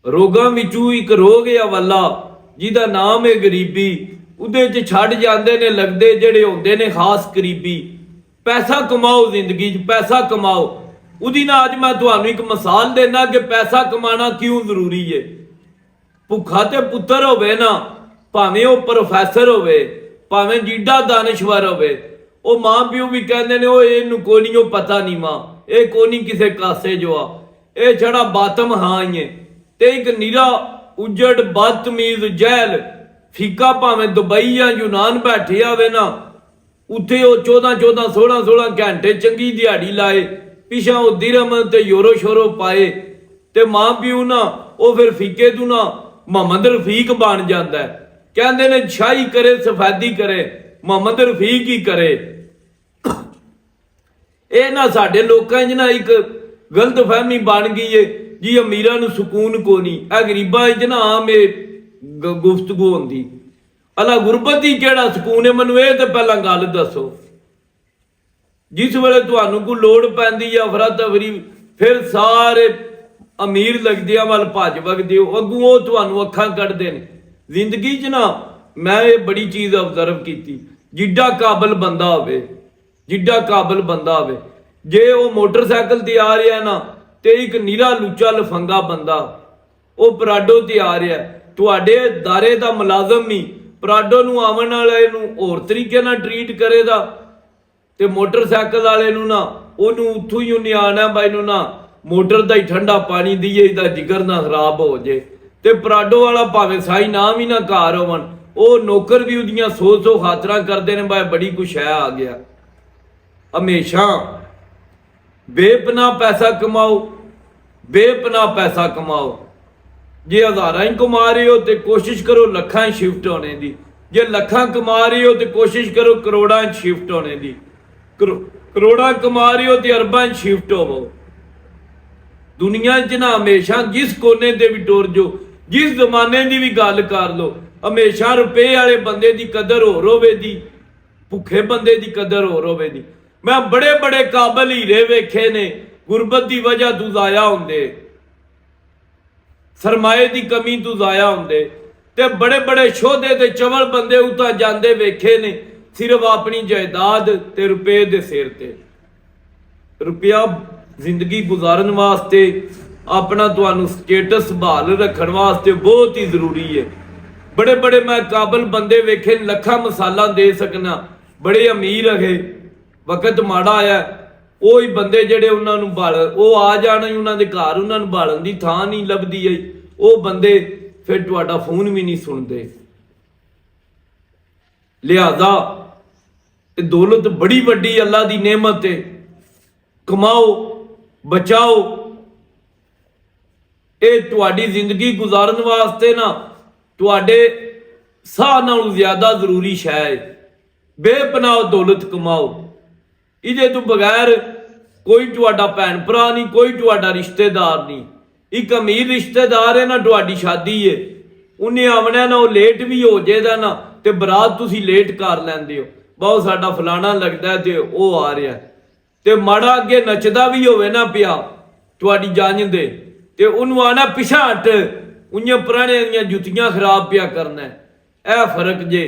ਰੋਗਾਂ ਵਿੱਚੋਂ ਇੱਕ ਰੋਗ ਆ ਵੱਲਾ ਜਿਹਦਾ ਨਾਮ ਹੈ ਗਰੀਬੀ। ਉਹਦੇ 'ਚ ਛੱਡ ਜਾਂਦੇ ਨੇ ਲੱਗਦੇ ਜਿਹੜੇ ਹੁੰਦੇ ਨੇ ਖਾਸ ਕਰੀਬੀ। ਪੈਸਾ ਕਮਾਓ ਜ਼ਿੰਦਗੀ 'ਚ, ਪੈਸਾ ਕਮਾਓ। ਉਹਦੀ ਨਾ ਅੱਜ ਮੈਂ ਤੁਹਾਨੂੰ ਇੱਕ ਮਿਸਾਲ ਦੇਣਾ ਕਿ ਪੈਸਾ ਕਮਾਉਣਾ ਕਿਉਂ ਜ਼ਰੂਰੀ ਹੈ। ਭੁੱਖਾ ਤੇ ਪੁੱਤਰ ਹੋਵੇ ਨਾ, ਭਾਵੇਂ ਉਹ ਪ੍ਰੋਫੈਸਰ ਹੋਵੇ, ਭਾਵੇਂ ਜਿੱਡਾ ਦਾਨਸ਼ਵਰ ਹੋਵੇ, ਉਹ ਮਾਂ ਪਿਓ ਵੀ ਕਹਿੰਦੇ ਨੇ ਉਹ ਇਹਨੂੰ ਕੋਈ ਨਹੀਂ, ਉਹ ਪਤਾ ਨਹੀਂ ਮਾਂ, ਇਹ ਕੋਈ ਨਹੀਂ ਕਿਸੇ ਕਾਸੇ ਜੋ ਆ, ਇਹ ਛੜਾ ਬਾਤਮ ਹਾਂ ਹੀ ਹੈ। ਤੇ ਇੱਕ ਨੀਰਾ ਉਜੜ ਬਦਤਮੀਜ਼ ਜਹਿਲ ਫੀਕਾ ਭਾਵੇਂ ਦੁਬਈ ਜਾਂ ਯੂਨਾਨ ਬੈਠੇ ਆਵੇ ਨਾ, ਉੱਥੇ ਉਹ 14 16 ਘੰਟੇ ਚੰਗੀ ਦਿਹਾੜੀ ਲਾਏ, ਪਿਛਾਂ ਉਹ ਦਿਰਹਮ ਤੇ ਯੂਰੋ ਸ਼ੋਰੋ ਪਾਏ, ਤੇ ਮਾਂ ਪਿਓ ਨਾ ਉਹ ਫਿਰ ਫੀਕੇ ਤੋਂ ਨਾ ਮੁਹੰਮਦ ਰਫੀਕ ਬਣ ਜਾਂਦਾ ਹੈ। ਕਹਿੰਦੇ ਨੇ ਸ਼ਾਹੀ ਕਰੇ ਸਫੈਦੀ ਕਰੇ, ਮੁਹੰਮਦ ਰਫੀਕ ਹੀ ਕਰੇ। ਇਹ ਨਾ ਸਾਡੇ ਲੋਕਾਂ 'ਚ ਨਾ ਇੱਕ ਗਲਤਫਹਿਮੀ ਬਣ ਗਈ ਏ ਜੀ ਅਮੀਰਾਂ ਨੂੰ ਸਕੂਨ ਕੋ ਨਹੀਂ, ਇਹ ਗਰੀਬਾਂ 'ਚ ਨਾ ਆਮ ਇਹ ਗੁਫ਼ਤਗੂ ਹੁੰਦੀ। ਅਲਾ ਗੁਰਬਤ ਹੀ ਕਿਹੜਾ ਸਕੂਨ ਹੈ, ਮੈਨੂੰ ਇਹ ਤੇ ਪਹਿਲਾਂ ਗੱਲ ਦੱਸੋ। ਜਿਸ ਵੇਲੇ ਤੁਹਾਨੂੰ ਕੋਈ ਲੋੜ ਪੈਂਦੀ ਆ ਅਫਰਾ ਤਫਰੀ, ਫਿਰ ਸਾਰੇ ਅਮੀਰ ਲੱਗਦਿਆਂ ਵੱਲ ਭੱਜ ਵਗਦੇ ਹੋ, ਅੱਗੋਂ ਉਹ ਤੁਹਾਨੂੰ ਅੱਖਾਂ ਕੱਢਦੇ ਨੇ। ਜ਼ਿੰਦਗੀ 'ਚ ਨਾ ਮੈਂ ਇਹ ਬੜੀ ਚੀਜ਼ ਅਬਜ਼ਰਵ ਕੀਤੀ, ਜਿੱਡਾ ਕਾਬਲ ਬੰਦਾ ਹੋਵੇ, ਜਿੱਡਾ ਕਾਬਲ ਬੰਦਾ ਹੋਵੇ, ਜੇ ਉਹ ਮੋਟਰਸਾਈਕਲ ਤੇ ਆ ਰਿਹਾ ਨਾ ਤੇ ਇੱਕ ਨੀਰਾ ਲੁੱਚਾ ਲਫੰਗਾ ਬੰਦਾ ਉਹ ਪਰਾਡੋ ਤੇ ਆ ਰਿਹਾ, ਤੁਹਾਡੇ ਦਾਰੇ ਦਾ ਮੁਲਾਜ਼ਮ ਹੀ ਪਰਾਡੋ ਨੂੰ ਆਉਣ ਵਾਲੇ ਨੂੰ ਹੋਰ ਤਰੀਕੇ ਨਾਲ ਟਰੀਟ ਕਰੇਗਾ, ਤੇ ਮੋਟਰਸਾਈਕਲ ਵਾਲੇ ਨੂੰ ਨਾ ਉਹਨੂੰ ਉੱਥੋਂ ਹੀ ਉਹਨੇ ਆਣਾ ਬਾਈ ਨੂੰ ਨਾ ਮੋਟਰ ਦਾ ਹੀ ਠੰਡਾ ਪਾਣੀ ਦਈਏ, ਇਹਦਾ ਜਿਗਰ ਨਾ ਖਰਾਬ ਹੋ ਜੇ। ਤੇ ਪਰਾਡੋ ਵਾਲਾ ਭਾਵੇਂ ਸਾਈ ਨਾਮ ਹੀ ਨਾ ਘਰ ਹੋਵਣ, ਉਹ ਨੌਕਰ ਵੀ ਉਹਦੀਆਂ 100 ਖਾਤਰਾਂ ਕਰਦੇ ਨੇ, ਬਾਈ ਬੜੀ ਕੁਛ ਹੈ ਆ ਗਿਆ। ਹਮੇਸ਼ਾ ਬੇਪਨਾਹ ਪੈਸਾ ਕਮਾਓ, ਬੇਪਨਾਹ ਪੈਸਾ ਕਮਾਓ। ਜੇ ਹਜ਼ਾਰਾਂ ਹੀ ਕਮਾ ਰਹੇ ਹੋ ਤੇ ਕੋਸ਼ਿਸ਼ ਕਰੋ ਲੱਖਾਂ ਹੀ ਸ਼ਿਫਟ ਹੋਣੇ ਦੀ, ਜੇ ਲੱਖਾਂ ਕਮਾ ਰਹੇ ਹੋ ਤੇ ਕੋਸ਼ਿਸ਼ ਕਰੋ ਕਰੋੜਾਂ 'ਚ ਸ਼ਿਫਟ ਹੋਣੇ ਦੀ, ਕਰੋੜਾਂ ਕਮਾ ਰਹੇ ਹੋ ਤੇ ਅਰਬਾਂ 'ਚ ਸ਼ਿਫਟ ਹੋਵੋ। ਦੁਨੀਆ 'ਚ ਨਾ ਹਮੇਸ਼ਾ ਜਿਸ ਕੋਨੇ ਤੇ ਵੀ ਟੁਰ ਜਾਓ, ਜਿਸ ਜ਼ਮਾਨੇ ਦੀ ਵੀ ਗੱਲ ਕਰ ਲਓ, ਹਮੇਸ਼ਾ ਰੁਪਏ ਵਾਲੇ ਬੰਦੇ ਦੀ ਕਦਰ ਹੋਰ ਹੋਵੇ ਦੀ, ਭੁੱਖੇ ਬੰਦੇ ਦੀ ਕਦਰ ਹੋਰ ਹੋਵੇ ਦੀ। ਮੈਂ ਬੜੇ ਬੜੇ ਕਾਬਲ ਹੀਰੇ ਵੇਖੇ ਨੇ, ਗੁਰਬਤ ਦੀ ਵਜ੍ਹਾ ਤੋਂ ਜ਼ਾਇਆ ਹੁੰਦੇ, ਸਰਮਾਏ ਦੀ ਕਮੀ ਤੋਂ ਜ਼ਾਇਆ ਹੁੰਦੇ, ਤੇ ਬੜੇ ਬੜੇ ਸ਼ੋਧੇ ਤੇ ਚਵਲ ਬੰਦੇ ਉਤਾਂ ਜਾਂਦੇ ਵੇਖੇ ਨੇ, ਸਿਰਫ ਆਪਣੀ ਜਾਇਦਾਦ ਤੇ ਰੁਪਏ ਦੇ ਸਿਰ ਤੇ। ਰੁਪਇਆ ਜ਼ਿੰਦਗੀ ਗੁਜ਼ਾਰਨ ਵਾਸਤੇ, ਆਪਣਾ ਤੁਹਾਨੂੰ ਸਟੇਟਸ ਸੰਭਾਲ ਰੱਖਣ ਵਾਸਤੇ ਬਹੁਤ ਹੀ ਜ਼ਰੂਰੀ ਹੈ। ਬੜੇ ਬੜੇ ਮੈਂ ਕਾਬਲ ਬੰਦੇ ਵੇਖੇ, ਲੱਖਾਂ ਮਿਸਾਲਾਂ ਦੇ ਸਕਣਾ, ਬੜੇ ਅਮੀਰ ਹੈਗੇ, ਵਕਤ ਮਾੜਾ ਆਇਆ, ਉਹ ਹੀ ਬੰਦੇ ਜਿਹੜੇ ਉਹਨਾਂ ਨੂੰ ਉਹ ਆ ਜਾਣ ਉਹਨਾਂ ਦੇ ਘਰ, ਉਹਨਾਂ ਨੂੰ ਬਾਲਣ ਦੀ ਥਾਂ ਨਹੀਂ ਲੱਭਦੀ ਹੈ, ਉਹ ਬੰਦੇ ਫਿਰ ਤੁਹਾਡਾ ਫੋਨ ਵੀ ਨਹੀਂ ਸੁਣਦੇ। ਲਿਹਾਜ਼ਾ ਇਹ ਦੌਲਤ ਬੜੀ ਵੱਡੀ ਅੱਲਾ ਦੀ ਨਿਆਮਤ ਹੈ, ਕਮਾਓ, ਬਚਾਓ। ਇਹ ਤੁਹਾਡੀ ਜ਼ਿੰਦਗੀ ਗੁਜ਼ਾਰਨ ਵਾਸਤੇ ਨਾ ਤੁਹਾਡੇ ਸਾਹ ਨਾਲੋਂ ਜ਼ਿਆਦਾ ਜ਼ਰੂਰੀ ਸ਼ੈ ਹੈ। ਬੇਪਨਾਹ ਦੌਲਤ ਕਮਾਓ, ਇਹਦੇ ਤੋਂ ਬਗੈਰ ਕੋਈ ਤੁਹਾਡਾ ਭੈਣ ਭਰਾ ਨਹੀਂ, ਕੋਈ ਤੁਹਾਡਾ ਰਿਸ਼ਤੇਦਾਰ ਨਹੀਂ। ਇੱਕ ਅਮੀਰ ਰਿਸ਼ਤੇਦਾਰ ਹੈ ਨਾ, ਤੁਹਾਡੀ ਸ਼ਾਦੀ ਹੈ, ਉਹਨੇ ਆਵਣਾ ਨਾ, ਉਹ ਲੇਟ ਵੀ ਹੋ ਜਾਏਗਾ ਨਾ ਤੇ ਬਰਾਤ ਤੁਸੀਂ ਲੇਟ ਕਰ ਲੈਂਦੇ ਹੋ, ਬਹੁਤ ਸਾਡਾ ਫਲਾਣਾ ਲੱਗਦਾ ਤੇ ਉਹ ਆ ਰਿਹਾ, ਤੇ ਮਾੜਾ ਅੱਗੇ ਨੱਚਦਾ ਵੀ ਹੋਵੇ ਨਾ ਪਿਆ ਤੁਹਾਡੀ ਜੰਝ ਦੇ, ਤੇ ਉਹਨੂੰ ਆਣਾ ਪਿਛਾਂ ਹਟ, ਉਹਨੀਆਂ ਪੁਰਾਣੀਆਂ ਦੀਆਂ ਜੁੱਤੀਆਂ ਖਰਾਬ ਪਿਆ ਕਰਨਾ। ਇਹ ਫਰਕ ਜੇ